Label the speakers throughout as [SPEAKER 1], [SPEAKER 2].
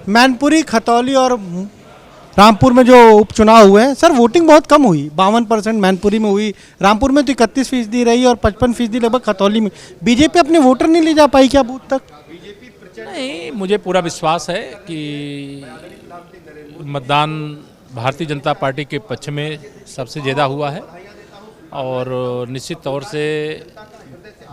[SPEAKER 1] मैनपुरी, खतौली और रामपुर में जो उपचुनाव हुए हैं सर, वोटिंग बहुत कम हुई। 52% मैनपुरी में हुई, रामपुर में तो 31% रही और 55% लगभग खतौली में। बीजेपी अपने वोटर नहीं ले जा पाई क्या बूथ तक?
[SPEAKER 2] नहीं, मुझे पूरा विश्वास है कि मतदान भारतीय जनता पार्टी के पक्ष में सबसे ज़्यादा हुआ है और निश्चित तौर से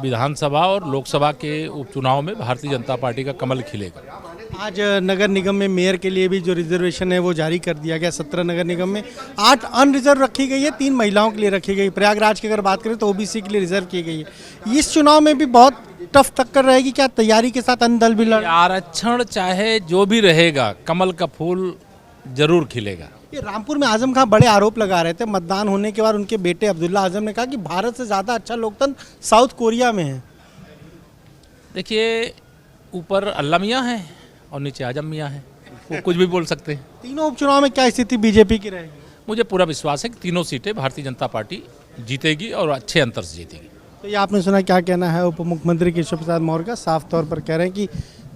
[SPEAKER 2] विधानसभा और लोकसभा के उपचुनाव में भारतीय जनता पार्टी का कमल खिलेगा।
[SPEAKER 1] आज नगर निगम में मेयर के लिए भी जो रिजर्वेशन है वो जारी कर दिया गया। 17 नगर निगम में 8 अनरिजर्व रखी गई है, 3 महिलाओं के लिए रखी गई। प्रयागराज की अगर बात करें तो ओबीसी के लिए रिजर्व की गई है। इस चुनाव में भी बहुत टफ टक्कर रहेगी क्या? तैयारी के साथ अन्य दल भी लड़
[SPEAKER 2] आरक्षण चाहे जो भी रहेगा, कमल का फूल जरूर खिलेगा।
[SPEAKER 1] ये रामपुर में आजम खान बड़े आरोप लगा रहे थे। मतदान होने के बाद उनके बेटे अब्दुल्ला आजम ने कहा कि भारत से ज़्यादा अच्छा लोकतंत्र साउथ कोरिया में है।
[SPEAKER 2] देखिए, ऊपर अल्लाह मियाँ है और नीचे आजम मियाँ है, वो कुछ भी बोल सकते हैं।
[SPEAKER 1] तीनों उपचुनाव में क्या स्थिति बीजेपी की रहेगी?
[SPEAKER 2] मुझे पूरा विश्वास है कि तीनों सीटें भारतीय जनता पार्टी जीतेगी और अच्छे अंतर से जीतेगी।
[SPEAKER 1] तो ये आपने सुना, क्या कहना है उप मुख्यमंत्री केशव प्रसाद मौर्य का? साफ तौर पर कह रहे हैं कि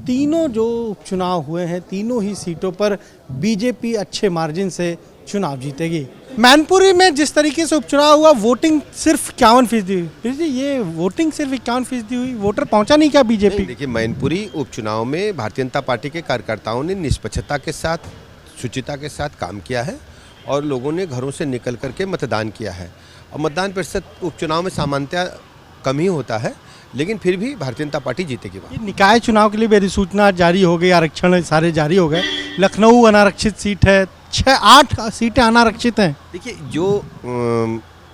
[SPEAKER 1] तीनों जो उपचुनाव हुए हैं, तीनों ही सीटों पर बीजेपी अच्छे मार्जिन से चुनाव जीतेगी। मैनपुरी में जिस तरीके से उपचुनाव हुआ, वोटिंग सिर्फ 51% हुई। फिर जी ये वोटिंग सिर्फ 51% हुई, वोटर पहुंचा नहीं क्या बीजेपी?
[SPEAKER 3] देखिए, मैनपुरी उपचुनाव में भारतीय जनता पार्टी के कार्यकर्ताओं ने निष्पक्षता के साथ, शुचिता के साथ काम किया है और लोगों ने घरों से निकल करके मतदान किया है। और मतदान प्रतिशत उपचुनाव में सामान्यतः कम ही होता है, लेकिन फिर भी भारतीय जनता पार्टी जीतेगी।
[SPEAKER 1] ये निकाय चुनाव के लिए भी अधिसूचना जारी हो गई, आरक्षण सारे जारी हो गए। लखनऊ अनारक्षित सीट है, 6-8 सीटें अनारक्षित हैं।
[SPEAKER 3] देखिए, जो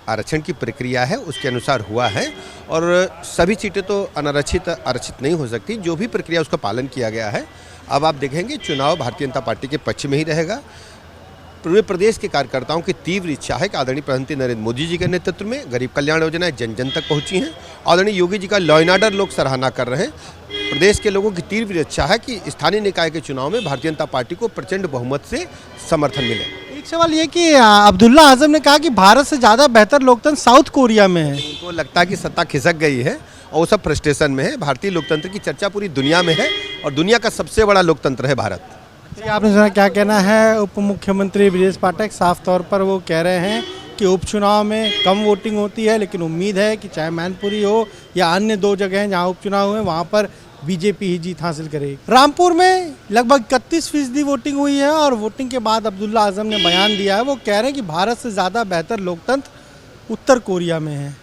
[SPEAKER 3] आरक्षण की प्रक्रिया है उसके अनुसार हुआ है और सभी सीटें तो आरक्षित नहीं हो सकती। जो भी प्रक्रिया उसका पालन किया गया है। अब आप देखेंगे चुनाव भारतीय जनता पार्टी के पक्ष में ही रहेगा। पूरे प्रदेश के कार्यकर्ताओं की तीव्र इच्छा है कि आदरणीय प्रधानमंत्री नरेंद्र मोदी जी के नेतृत्व में गरीब कल्याण योजनाएं जन जन तक पहुंची हैं। आदरणीय योगी जी का लॉ एंड ऑर्डर लोग सराहना कर रहे हैं। प्रदेश के लोगों की तीव्र इच्छा है कि स्थानीय निकाय के चुनाव में भारतीय जनता पार्टी को प्रचंड बहुमत से समर्थन मिले।
[SPEAKER 1] एक सवाल ये कि अब्दुल्ला आजम ने कहा कि भारत से ज़्यादा बेहतर लोकतंत्र साउथ कोरिया में है।
[SPEAKER 3] उनको लगता है कि सत्ता खिसक गई है और वो सब फ्रस्ट्रेशन में है। भारतीय लोकतंत्र की चर्चा पूरी दुनिया में है और दुनिया का सबसे बड़ा लोकतंत्र है भारत।
[SPEAKER 1] आपने सुना, क्या कहना है उप मुख्यमंत्री ब्रजेश पाठक? साफ तौर पर वो कह रहे हैं कि उपचुनाव में कम वोटिंग होती है, लेकिन उम्मीद है कि चाहे मैनपुरी हो या अन्य 2 जगह जहां उपचुनाव हुए, वहां पर बीजेपी ही जीत हासिल करेगी। रामपुर में लगभग 31% वोटिंग हुई है और वोटिंग के बाद अब्दुल्ला आजम ने बयान दिया है। वो कह रहे हैं कि भारत से ज़्यादा बेहतर लोकतंत्र उत्तर कोरिया में है।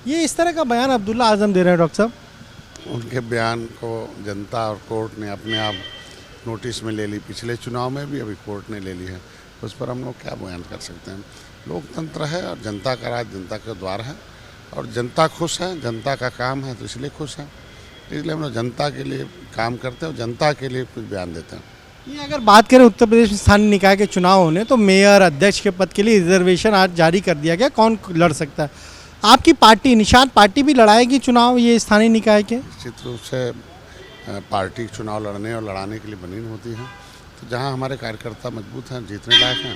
[SPEAKER 1] ये इस तरह का बयान अब्दुल्ला आजम दे रहे हैं डॉक्टर साहब।
[SPEAKER 4] उनके बयान को जनता और कोर्ट ने अपने आप नोटिस में ले ली। पिछले चुनाव में भी अभी कोर्ट ने ले ली है। उस पर हम लोग क्या बयान कर सकते हैं? लोकतंत्र है और जनता का राज जनता के द्वार है और जनता खुश है, जनता का काम है तो इसलिए खुश है। इसलिए हम लोग जनता के लिए काम करते हैं और जनता के लिए कुछ बयान देते हैं।
[SPEAKER 1] ये अगर बात करें उत्तर प्रदेश में स्थानीय निकाय के चुनाव होने, तो मेयर, अध्यक्ष के पद के लिए रिजर्वेशन आज जारी कर दिया गया। कौन लड़ सकता है? आपकी पार्टी, निषाद पार्टी भी लड़ाएगी चुनाव ये स्थानीय निकाय के?
[SPEAKER 4] निश्चित रूप से पार्टी चुनाव लड़ने और लड़ाने के लिए बनी होती है। तो जहां हमारे कार्यकर्ता मजबूत हैं, जीतने लायक हैं,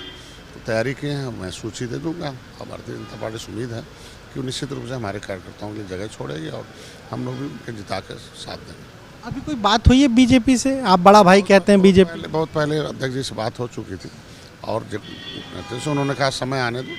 [SPEAKER 4] तो तैयारी किए हैं। मैं सूची दे दूंगा और भारतीय जनता पार्टी से उम्मीद है कि वो निश्चित रूप से हमारे कार्यकर्ताओं के लिए जगह छोड़ेगी और हम लोग भी उनके जिता के साथ देंगे।
[SPEAKER 1] अभी कोई बात हुई है बीजेपी से? आप बड़ा भाई कहते हैं बीजेपी।
[SPEAKER 4] बहुत पहले अध्यक्ष जी से बात हो चुकी थी और जैसे उन्होंने कहा समय आने दो,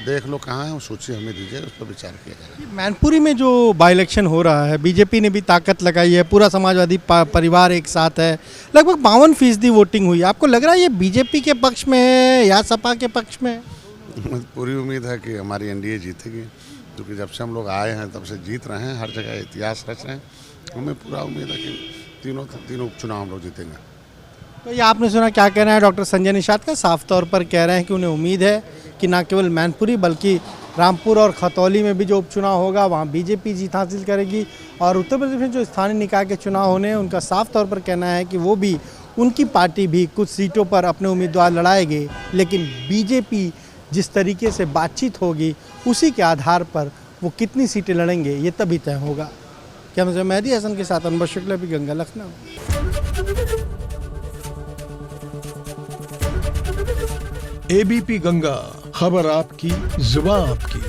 [SPEAKER 4] देख लो कहाँ है, वो सूची हमें दीजिए, उस पर विचार किया जाएगा।
[SPEAKER 1] मैनपुरी में जो बाई इलेक्शन हो रहा है, बीजेपी ने भी ताकत लगाई है, पूरा समाजवादी परिवार एक साथ है, लगभग 52% वोटिंग हुई। आपको लग रहा है ये बीजेपी के पक्ष में है या सपा के पक्ष में है?
[SPEAKER 4] पूरी उम्मीद है कि हमारी एनडीए जीतेगी, क्योंकि जब से हम लोग आए हैं तब से जीत रहे हैं, हर जगह इतिहास रच रहे हैं। हमें पूरा उम्मीद है कि तीनों उपचुनाव हम लोग जीतेंगे।
[SPEAKER 1] तो ये आपने सुना, क्या कहना है डॉक्टर संजय निषाद का? साफ तौर पर कह रहे हैं कि उन्हें उम्मीद है कि न केवल मैनपुरी बल्कि रामपुर और खतौली में भी जो उपचुनाव होगा वहाँ बीजेपी जीत हासिल करेगी। और उत्तर प्रदेश में जो स्थानीय निकाय के चुनाव होने हैं, उनका साफ तौर पर कहना है कि वो भी, उनकी पार्टी भी कुछ सीटों पर अपने उम्मीदवार लड़ाएंगे, लेकिन बीजेपी जिस तरीके से बातचीत होगी उसी के आधार पर वो कितनी सीटें लड़ेंगे ये तभी तय होगा। क्या मैं मेहदी हसन के साथ अनवर शुक्ला भी, गंगा, लखनऊ।
[SPEAKER 5] एबीपी गंगा, खबर आपकी, जुबान आपकी।